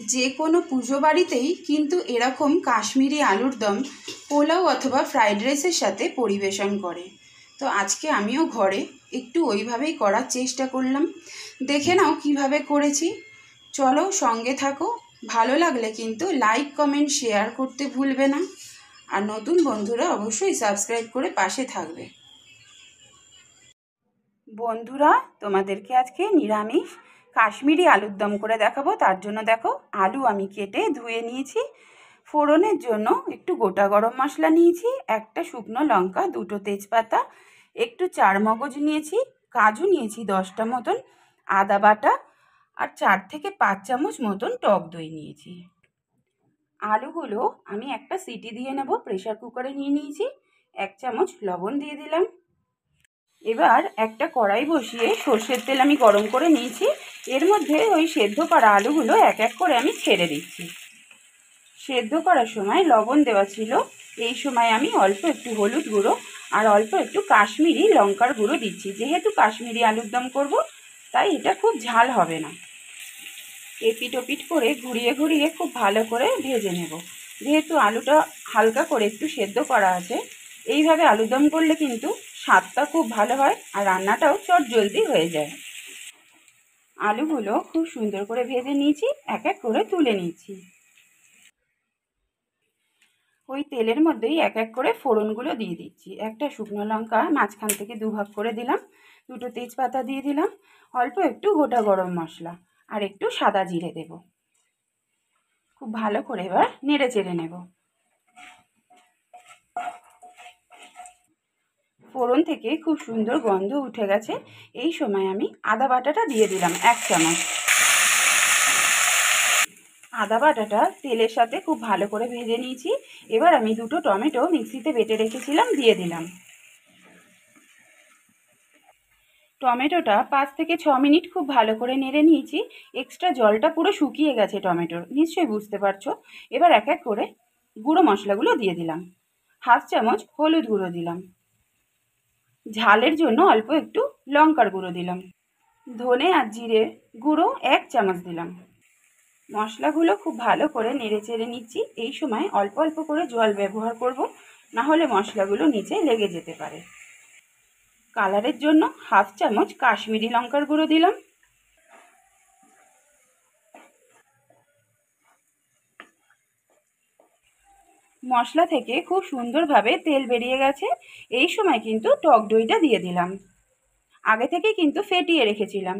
যে কোনো পুজো বাড়িতেই কিন্তু এরকম কাশ্মীরি আলুর দম পোলাও অথবা ফ্রাইড রাইসের সাথে পরিবেশন করে। তো আজকে আমিও ঘরে একটু ওইভাবেই করার চেষ্টা করলাম। দেখে নাও কিভাবে করেছি। চলো সঙ্গে থাকো। ভালো লাগলে কিন্তু লাইক কমেন্ট শেয়ার করতে ভুলবে না। আর নতুন বন্ধুরা অবশ্যই সাবস্ক্রাইব করে পাশে থাকবে। বন্ধুরা, তোমাদেরকে আজকে নিরামিষ কাশ্মীরি আলুর দম করে দেখাবো। তার জন্য দেখো, আলু আমি কেটে ধুয়ে নিয়েছি। ফোড়নের জন্য একটু গোটা গরম মশলা নিয়েছি, একটা শুকনো লঙ্কা, দুটো তেজপাতা, একটু চারমগজ নিয়েছি, কাজু নিয়েছি 10টা মতন, আদা বাটা আর 4 থেকে 5 চামচ মতন টক দই নিয়েছি। আলুগুলো আমি একটা সিটি দিয়ে নেব। প্রেসার কুকারে নিয়ে নিয়েছি। 1 চামচ লবণ দিয়ে দিলাম। এবার একটা কড়াই বসিয়ে সর্ষের তেল আমি গরম করে নিয়েছি। এর মধ্যে ওই সেদ্ধ করা আলুগুলো এক এক করে আমি ছেড়ে দিচ্ছি। সেদ্ধ করার সময় লবণ দেওয়া ছিল, এই সময় আমি অল্প একটু হলুদ গুঁড়ো আর অল্প একটু কাশ্মীরি লঙ্কার গুঁড়ো দিচ্ছি। যেহেতু কাশ্মীরি আলুর দম করব, তাই এটা খুব ঝাল হবে না। এপিট ওপিট করে ঘুরিয়ে ঘুরিয়ে খুব ভালো করে ভেজে নেব। যেহেতু আলুটা হালকা করে একটু সেদ্ধ করা আছে, এইভাবে আলুদম করলে কিন্তু স্বাদটা খুব ভালো হয় আর রান্নাটাও চটজলদি হয়ে যায়। আলুগুলো খুব সুন্দর করে ভেজে নিয়েছি, এক এক করে তুলে নিয়েছি। ওই তেলের মধ্যেই এক এক করে ফোড়নগুলো দিয়ে দিচ্ছি। একটা শুকনো লঙ্কা মাঝখান থেকে দুভাগ করে দিলাম, দুটো তেজপাতা দিয়ে দিলাম, অল্প একটু গোটা গরম মশলা আর একটু সাদা জিরে দেব। খুব ভালো করে এবার নেড়ে চেড়ে নেব। ফোড়ন থেকে খুব সুন্দর গন্ধ উঠে গেছে। এই সময় আমি আদা বাটাটা দিয়ে দিলাম 1 চামচ। আদা বাটাটা তেলের সাথে খুব ভালো করে ভেজে নিয়েছি। এবার আমি দুটো টমেটো মিক্সিতে বেটে রেখেছিলাম দিয়ে দিলাম। টমেটোটা 5 থেকে 6 মিনিট খুব ভালো করে নেড়ে নিয়েছি। এক্সট্রা জলটা পুরো শুকিয়ে গেছে টমেটোর, নিশ্চয়ই বুঝতে পারছো। এবার এক এক করে গুঁড়ো মশলাগুলো দিয়ে দিলাম। 1/2 চামচ হলুদ গুঁড়ো দিলাম, ঝালের জন্য অল্প একটু লঙ্কার গুঁড়ো দিলাম, ধনে আর জিরে গুঁড়ো 1 চামচ দিলাম। মশলাগুলো খুব ভালো করে নেড়ে চেড়ে নিচ্ছি। এই সময় অল্প অল্প করে জল ব্যবহার করব, না হলে মশলাগুলো নিচে লেগে যেতে পারে। কালারের জন্য 1/2 চামচ কাশ্মীরি লঙ্কার গুঁড়ো দিলাম। মশলা থেকে খুব সুন্দরভাবে তেল বেরিয়ে গেছে। এই সময় কিন্তু টক দইটা দিয়ে দিলাম। আগে থেকে কিন্তু ফেটিয়ে রেখেছিলাম।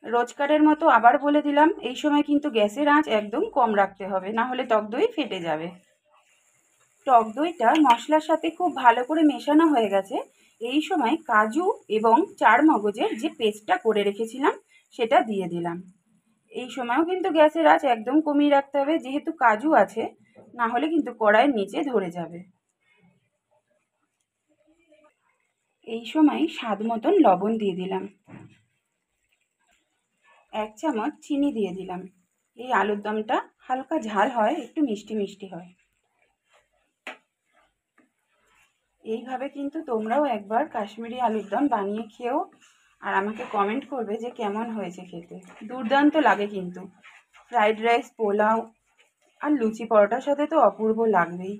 রোজকারের মতো আবার বলে দিলাম, এই সময় কিন্তু গ্যাসের আঁচ একদম কম রাখতে হবে, না হলে টক দই ফেটে যাবে। টক দইটা মশলার সাথে খুব ভালো করে মেশানো হয়ে গেছে। এই সময় কাজু এবং চারমগজের যে পেস্টটা করে রেখেছিলাম সেটা দিয়ে দিলাম। এই সময়ও কিন্তু গ্যাসের আঁচ একদম কমিয়ে রাখতে হবে, যেহেতু কাজু আছে, না হলে কিন্তু কড়াইয়ের নিচে ধরে যাবে। এই সময় স্বাদ মতন লবণ দিয়ে দিলাম, 1 চামচ চিনি দিয়ে দিলাম। এই আলুর দমটা হালকা ঝাল হয়, একটু মিষ্টি মিষ্টি হয়। এইভাবে কিন্তু তোমরাও একবার কাশ্মীরি আলুর দম বানিয়ে খেও আর আমাকে কমেন্ট করবে যে কেমন হয়েছে খেতে। দুর্দান্ত লাগে কিন্তু। ফ্রাইড রাইস, পোলাও আর লুচি পরোটার সাথে তো অপূর্ব লাগবেই।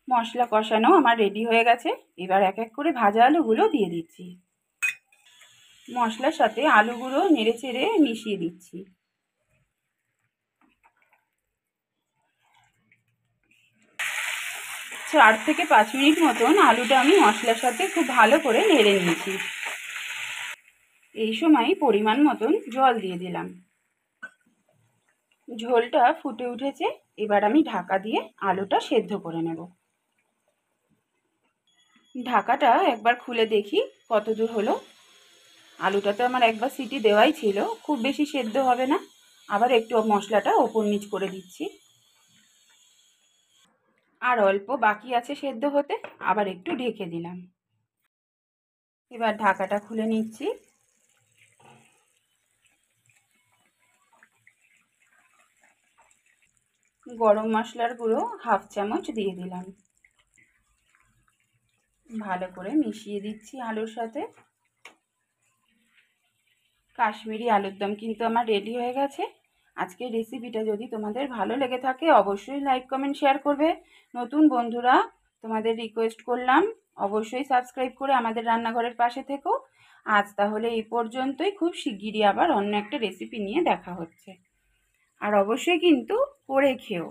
মশলা কষানো আমার রেডি হয়ে গেছে। এবার এক এক করে ভাজা আলুগুলো দিয়ে দিচ্ছি। মশলার সাথে আলুগুলো নেড়ে চেড়ে মিশিয়ে দিচ্ছি। চার থেকে 5 মিনিট মতন আলুটা আমি মশলার সাথে খুব ভালো করে নেড়ে নিয়েছি। এই সময় পরিমাণ মতন জল দিয়ে দিলাম। ঝোলটা ফুটে উঠেছে। এবার আমি ঢাকা দিয়ে আলুটা সেদ্ধ করে নেব। ঢাকাটা একবার খুলে দেখি কত দূর হলো। আলুটা তো আমার একবার সিটি দেওয়াই ছিল, খুব বেশি সেদ্ধ হবে না। আবার একটু মশলাটা ওপর নিচ করে দিচ্ছি। আর অল্প বাকি আছে সেদ্ধ হতে, আবার একটু ঢেকে দিলাম। এবার ঢাকাটা খুলে নিচ্ছি। গরম মশলার গুঁড়ো 1/2 চামচ দিয়ে দিলাম। ভালো করে মিশিয়ে দিচ্ছি আলুর সাথে। কাশ্মীরি আলুর দম কিন্তু আমার রেডি হয়ে গেছে। আজকের রেসিপিটা যদি তোমাদের ভালো লেগে থাকে অবশ্যই লাইক কমেন্ট শেয়ার করবে। নতুন বন্ধুরা তোমাদের রিকোয়েস্ট করলাম অবশ্যই সাবস্ক্রাইব করে আমাদের রান্নাঘরের পাশে থেকো। আজ তাহলে এই পর্যন্তই, খুব শিগগিরই আবার অন্য একটা রেসিপি নিয়ে দেখা হচ্ছে। আর অবশ্যই কিন্তু করে খেও।